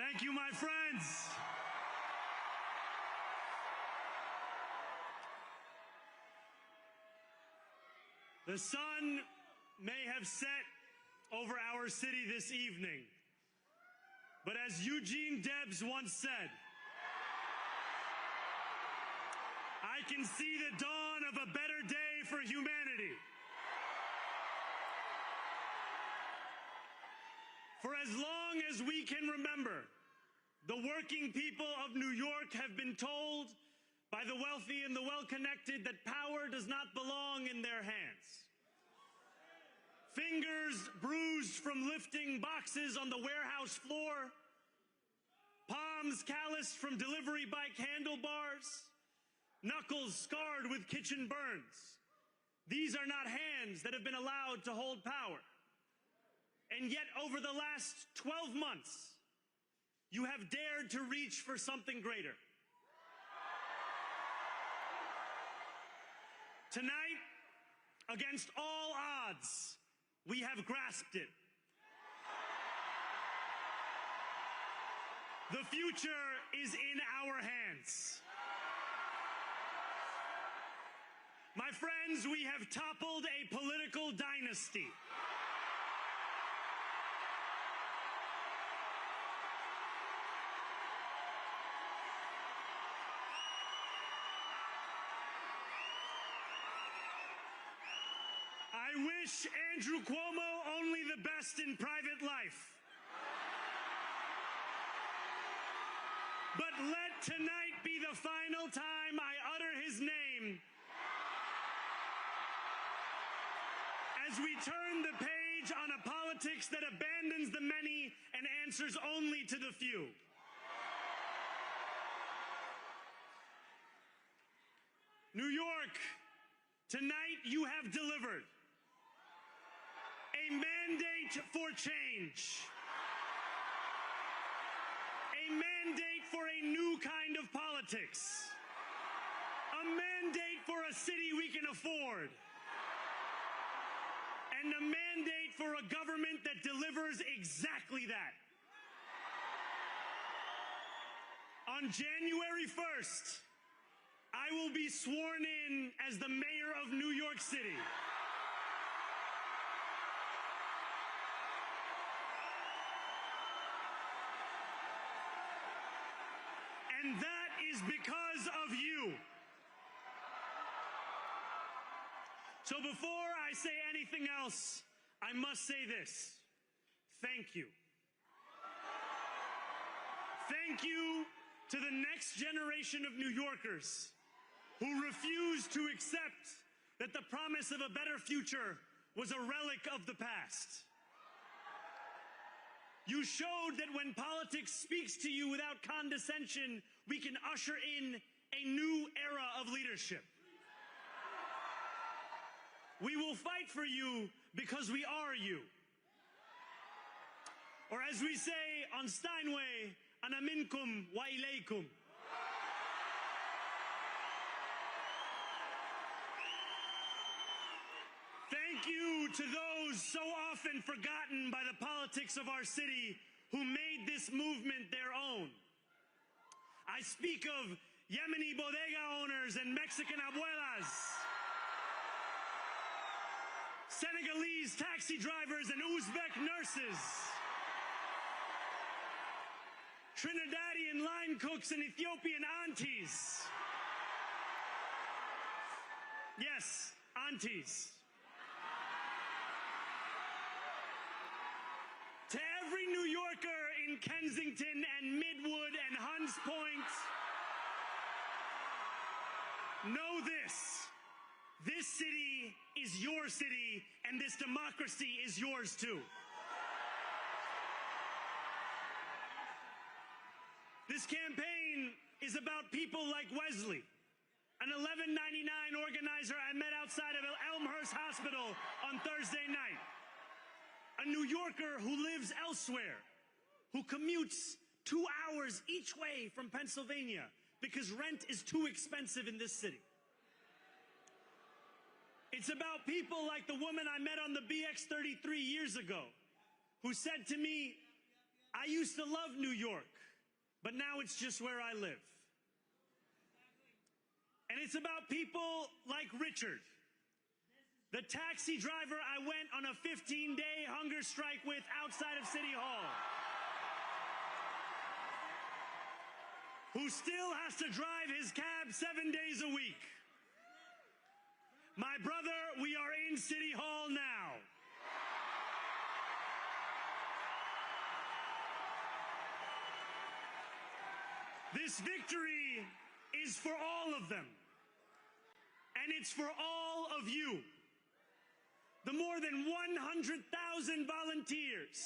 Thank you, my friends. The sun may have set over our city this evening, but as Eugene Debs once said, I can see the dawn of a better day for humanity. For as long as we can remember, the working people of New York have been told by the wealthy and the well-connected that power does not belong in their hands. Fingers bruised from lifting boxes on the warehouse floor, palms calloused from delivery bike handlebars, knuckles scarred with kitchen burns. These are not hands that have been allowed to hold power. And yet, over the last 12 months, you have dared to reach for something greater. Tonight, against all odds, we have grasped it. The future is in our hands. My friends, we have toppled a political dynasty. I wish Andrew Cuomo only the best in private life. But let tonight be the final time I utter his name as we turn the page on a politics that abandons the many and answers only to the few. New York, tonight you have delivered a mandate for change, a mandate for a new kind of politics, a mandate for a city we can afford, and a mandate for a government that delivers exactly that. On January 1st, I will be sworn in as the mayor of New York City. And that is because of you. So before I say anything else, I must say this. Thank you. Thank you to the next generation of New Yorkers who refuse to accept that the promise of a better future was a relic of the past. You showed that when politics speaks to you without condescension, we can usher in a new era of leadership. We will fight for you because we are you. Or as we say on Steinway, ana minkum wa ilaykum. Thank you to those so often forgotten by the politics of our city who made this movement their own. I speak of Yemeni bodega owners and Mexican abuelas, Senegalese taxi drivers and Uzbek nurses, Trinidadian line cooks and Ethiopian aunties. Yes, aunties. To every New Yorker in Kensington and Midwood and Hunts Point, know this. This city is your city, and this democracy is yours too. This campaign is about people like Wesley, an $11.99 organizer I met outside of Elmhurst Hospital on Thursday night. A New Yorker who lives elsewhere, who commutes 2 hours each way from Pennsylvania because rent is too expensive in this city. It's about people like the woman I met on the BX-33 years ago, who said to me, I used to love New York, but now it's just where I live. And it's about people like Richard, the taxi driver I went on a 15-day hunger strike with outside of City Hall, who still has to drive his cab 7 days a week. My brother, we are in City Hall now. This victory is for all of them, and it's for all of you. The more than 100,000 volunteers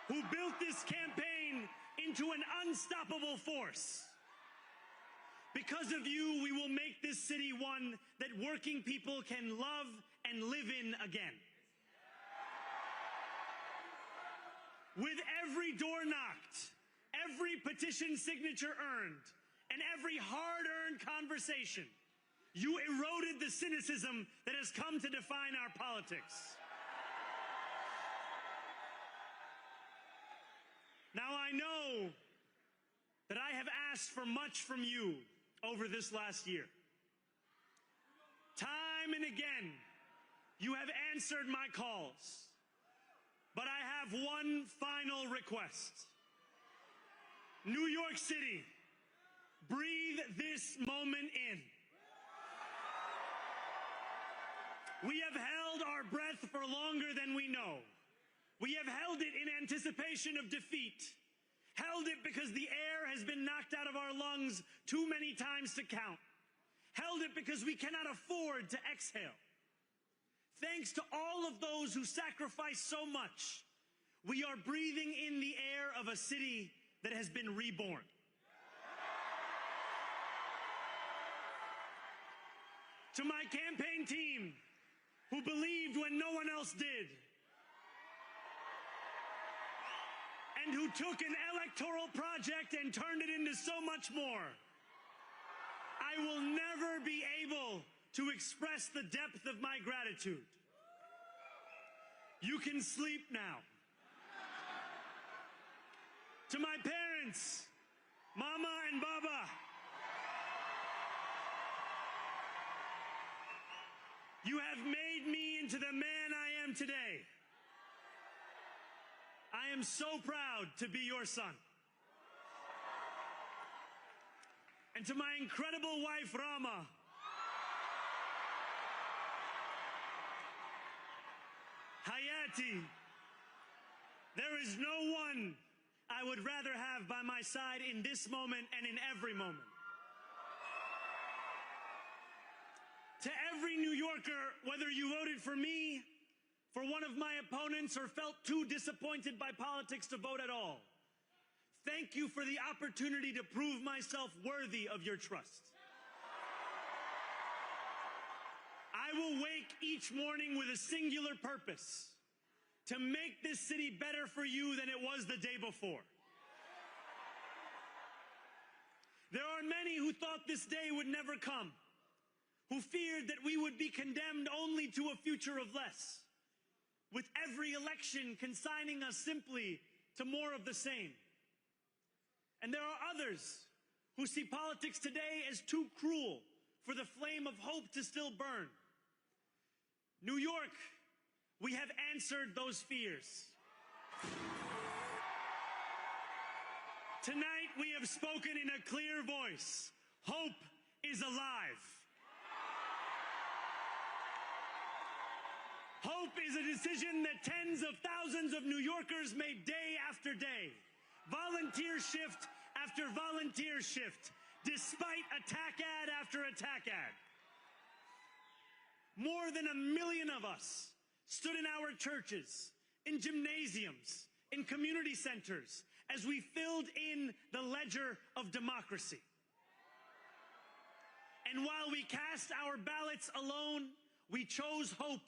who built this campaign into an unstoppable force. Because of you, we will make this city one that working people can love and live in again. With every door knocked, every petition signature earned, and every hard-earned conversation, you eroded the cynicism that has come to define our politics. Now, I know that I have asked for much from you over this last year. Time and again, you have answered my calls. But I have one final request. New York City, breathe this moment in. We have held our breath for longer than we know. We have held it in anticipation of defeat. Held it because the air has been knocked out of our lungs too many times to count. Held it because we cannot afford to exhale. Thanks to all of those who sacrificed so much, we are breathing in the air of a city that has been reborn. To my campaign team, who believed when no one else did, and who took an electoral project and turned it into so much more, I will never be able to express the depth of my gratitude. You can sleep now. To my parents, Mama and Baba, you have made me into the man I am today. I am so proud to be your son. And to my incredible wife, Rama, Hayati, there is no one I would rather have by my side in this moment and in every moment. To every New Yorker, whether you voted for me, for one of my opponents, or felt too disappointed by politics to vote at all, thank you for the opportunity to prove myself worthy of your trust. I will wake each morning with a singular purpose: to make this city better for you than it was the day before. There are many who thought this day would never come, who feared that we would be condemned only to a future of less, with every election consigning us simply to more of the same. And there are others who see politics today as too cruel for the flame of hope to still burn. New York, we have answered those fears. Tonight we have spoken in a clear voice. Hope is alive. Hope is a decision that tens of thousands of New Yorkers made day after day, volunteer shift after volunteer shift, despite attack ad after attack ad. More than 1 million of us stood in our churches, in gymnasiums, in community centers, as we filled in the ledger of democracy. And while we cast our ballots alone, we chose hope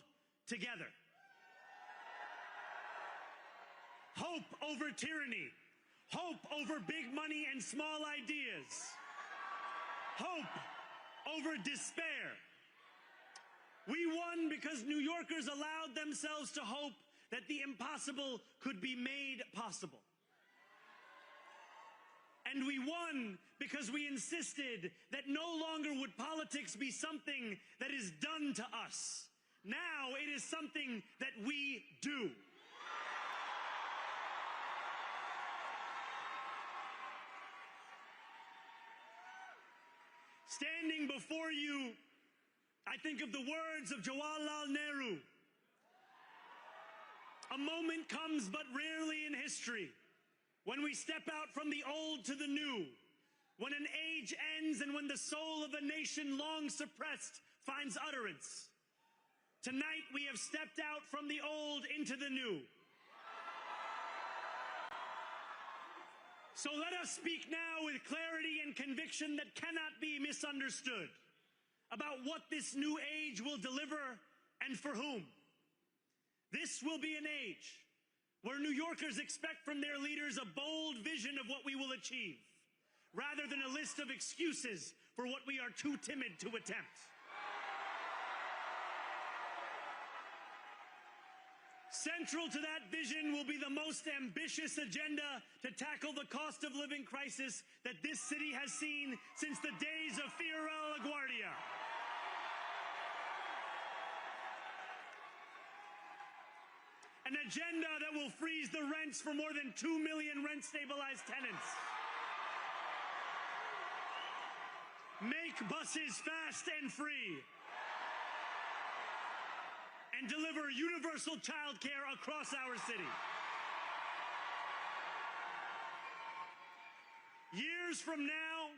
together. Hope over tyranny. Hope over big money and small ideas. Hope over despair. We won because New Yorkers allowed themselves to hope that the impossible could be made possible. And we won because we insisted that no longer would politics be something that is done to us. Now it is something that we do. Standing before you, I think of the words of Jawaharlal Nehru. A moment comes but rarely in history when we step out from the old to the new, when an age ends and when the soul of a nation long suppressed finds utterance. Tonight we have stepped out from the old into the new. So let us speak now with clarity and conviction that cannot be misunderstood about what this new age will deliver and for whom. This will be an age where New Yorkers expect from their leaders a bold vision of what we will achieve, rather than a list of excuses for what we are too timid to attempt. Central to that vision will be the most ambitious agenda to tackle the cost of living crisis that this city has seen since the days of Fiora LaGuardia. An agenda that will freeze the rents for more than 2 million rent-stabilized tenants. Make buses fast and free. And deliver universal child care across our city. Years from now,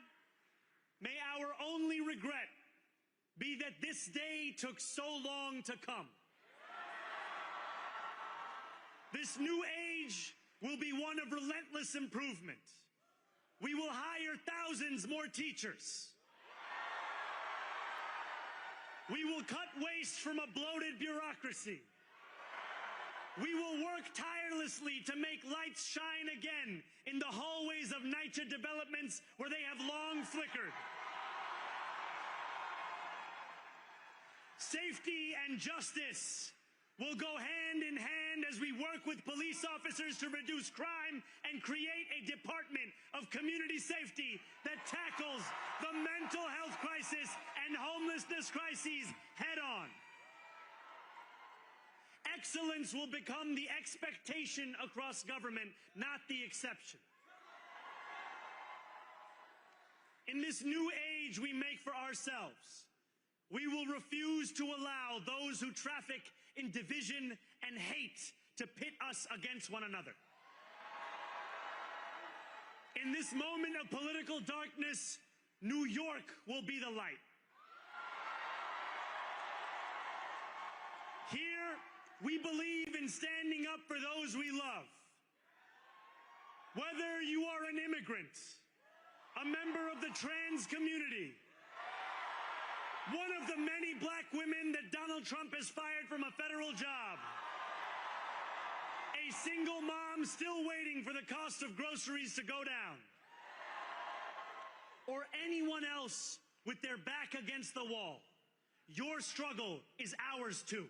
may our only regret be that this day took so long to come. This new age will be one of relentless improvement. We will hire thousands more teachers. We will cut waste from a bloated bureaucracy. We will work tirelessly to make lights shine again in the hallways of NYCHA developments where they have long flickered. Safety and justice will go hand in hand as we work with police officers to reduce crime and create a department of community safety that tackles the mental health crisis and homelessness crises head on. Excellence will become the expectation across government, not the exception. In this new age we make for ourselves, we will refuse to allow those who traffic in division and hate to pit us against one another. In this moment of political darkness, New York will be the light. Here, we believe in standing up for those we love. Whether you are an immigrant, a member of the trans community, one of the many black women that Donald Trump has fired from a federal job, a single mom still waiting for the cost of groceries to go down, or anyone else with their back against the wall, your struggle is ours too.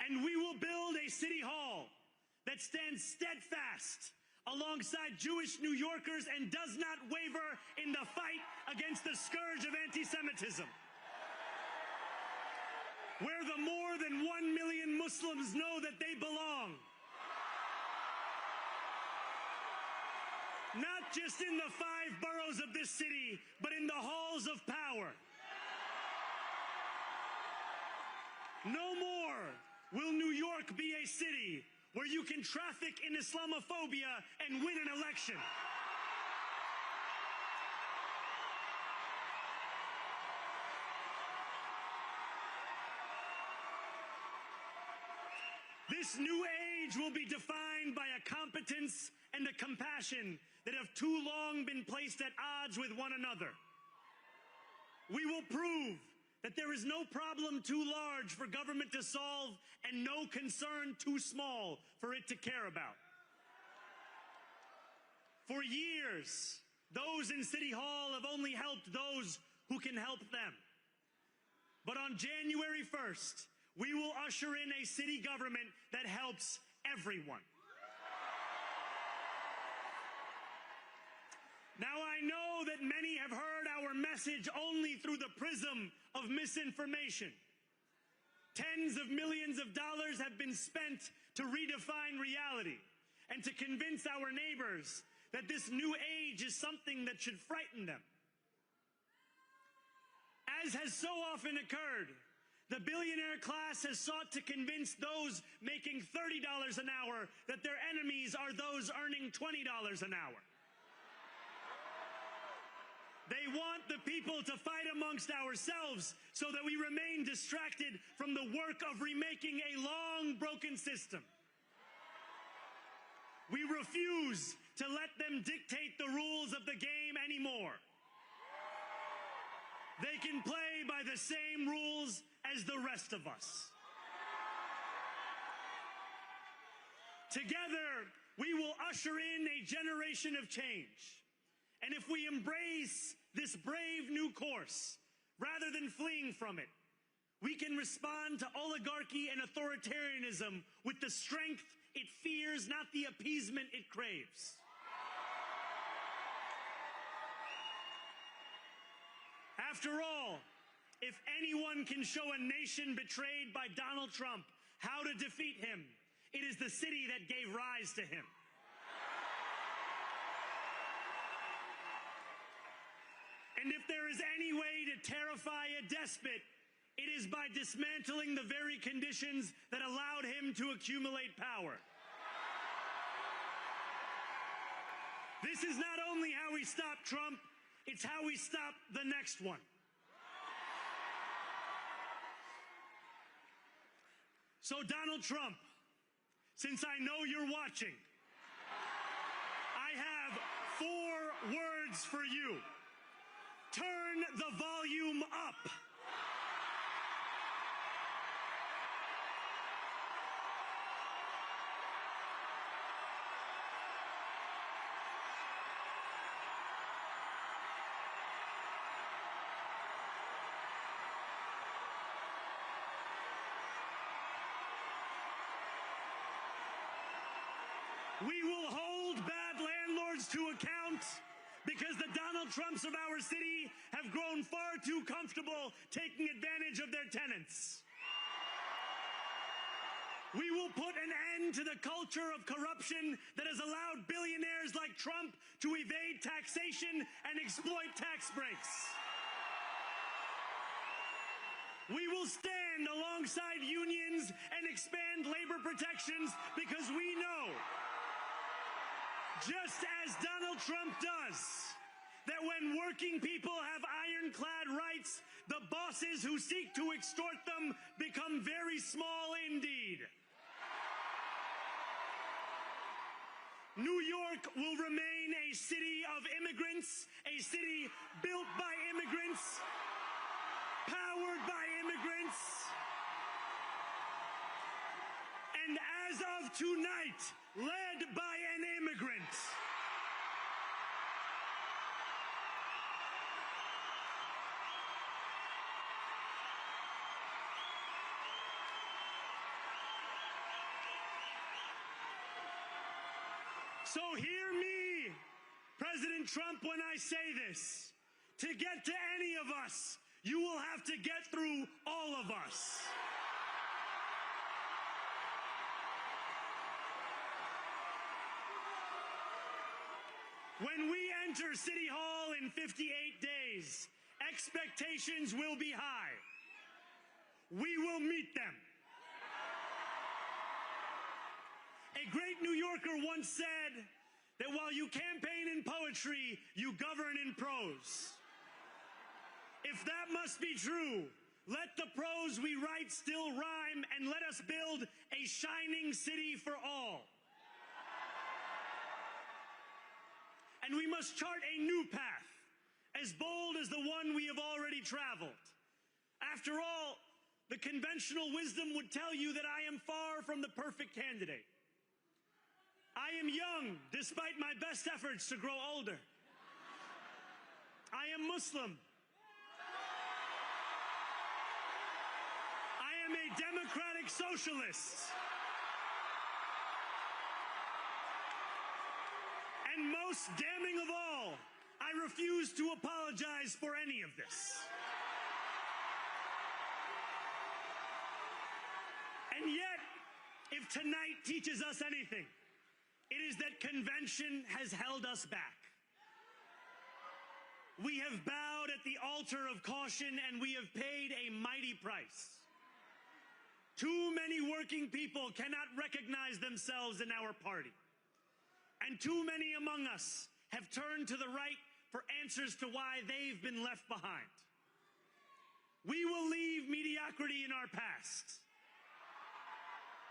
And we will build a city hall that stands steadfast alongside Jewish New Yorkers and does not waver in the fight against the scourge of anti-Semitism. Where the more than 1 million Muslims know that they belong. Not just in the 5 boroughs of this city, but in the halls of power. No more will New York be a city where you can traffic in Islamophobia and win an election. This new age will be defined by a competence and a compassion that have too long been placed at odds with one another. We will prove that there is no problem too large for government to solve and no concern too small for it to care about. For years, those in City Hall have only helped those who can help them. But on January 1st, we will usher in a city government that helps everyone. Now, I know that many have heard our message only through the prism of misinformation. Tens of millions of dollars have been spent to redefine reality and to convince our neighbors that this new age is something that should frighten them. As has so often occurred, the billionaire class has sought to convince those making $30 an hour that their enemies are those earning $20 an hour. They want the people to fight amongst ourselves so that we remain distracted from the work of remaking a long broken system. We refuse to let them dictate the rules of the game anymore. They can play by the same rules as the rest of us. Together, we will usher in a generation of change. And if we embrace this brave new course, rather than fleeing from it, we can respond to oligarchy and authoritarianism with the strength it fears, not the appeasement it craves. After all, if anyone can show a nation betrayed by Donald Trump how to defeat him, it is the city that gave rise to him. And if there is any way to terrify a despot, it is by dismantling the very conditions that allowed him to accumulate power. This is not only how we stop Trump, it's how we stop the next one. So Donald Trump, since I know you're watching, I have 4 words for you. Turn the volume up. We will hold bad landlords to account because the Donald Trumps of our city have grown far too comfortable taking advantage of their tenants. We will put an end to the culture of corruption that has allowed billionaires like Trump to evade taxation and exploit tax breaks. We will stand alongside unions and expand labor protections because we know, just as Donald Trump does, that when working people have ironclad rights, the bosses who seek to extort them become very small indeed. New York will remain a city of immigrants, a city built by immigrants, powered by immigrants, and as of tonight, led by an immigrant. So hear me, President Trump, when I say this. To get to any of us, you will have to get through all of us. When we enter City Hall in 58 days, expectations will be high. We will meet them. A great New Yorker once said that while you campaign in poetry, you govern in prose. If that must be true, let the prose we write still rhyme and let us build a shining city for all. And we must chart a new path, as bold as the one we have already traveled. After all, the conventional wisdom would tell you that I am far from the perfect candidate. I am young, despite my best efforts to grow older. I am Muslim. I am a democratic socialist. And most damning of all, I refuse to apologize for any of this. And yet, if tonight teaches us anything, it is that convention has held us back. We have bowed at the altar of caution, and we have paid a mighty price. Too many working people cannot recognize themselves in our party. And too many among us have turned to the right for answers to why they've been left behind. We will leave mediocrity in our past.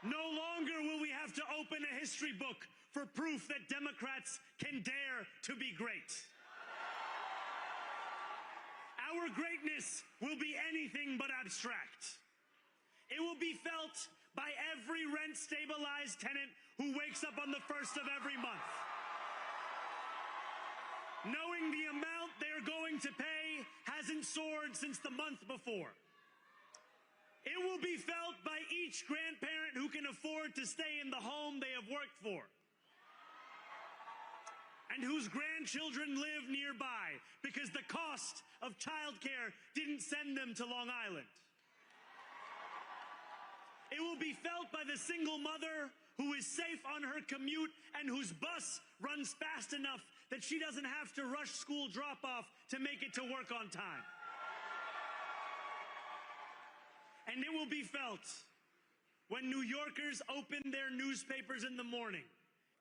No longer will we have to open a history book for proof that Democrats can dare to be great. Our greatness will be anything but abstract. It will be felt by every rent-stabilized tenant who wakes up on the first of every month, knowing the amount they're going to pay hasn't soared since the month before. It will be felt by each grandparent who can afford to stay in the home they have worked for, and whose grandchildren live nearby because the cost of childcare didn't send them to Long Island. It will be felt by the single mother who is safe on her commute and whose bus runs fast enough that she doesn't have to rush school drop-off to make it to work on time. And it will be felt when New Yorkers open their newspapers in the morning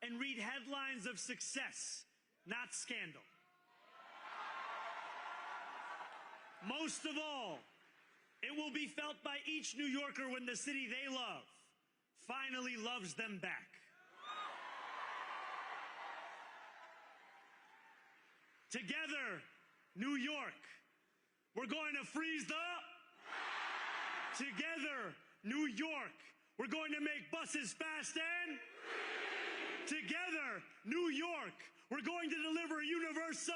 and read headlines of success, not scandal. Most of all, it will be felt by each New Yorker when the city they love finally loves them back. Together, New York, we're going to freeze the... Together, New York, we're going to make buses fast and... Together, New York, we're going to deliver universal...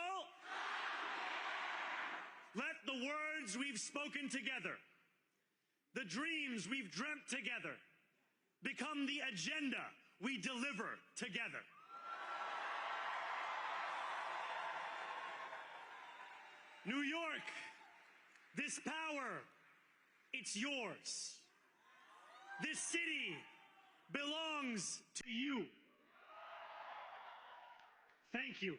Let the words we've spoken together, the dreams we've dreamt together, become the agenda we deliver together. New York, this power, it's yours. This city belongs to you. Thank you.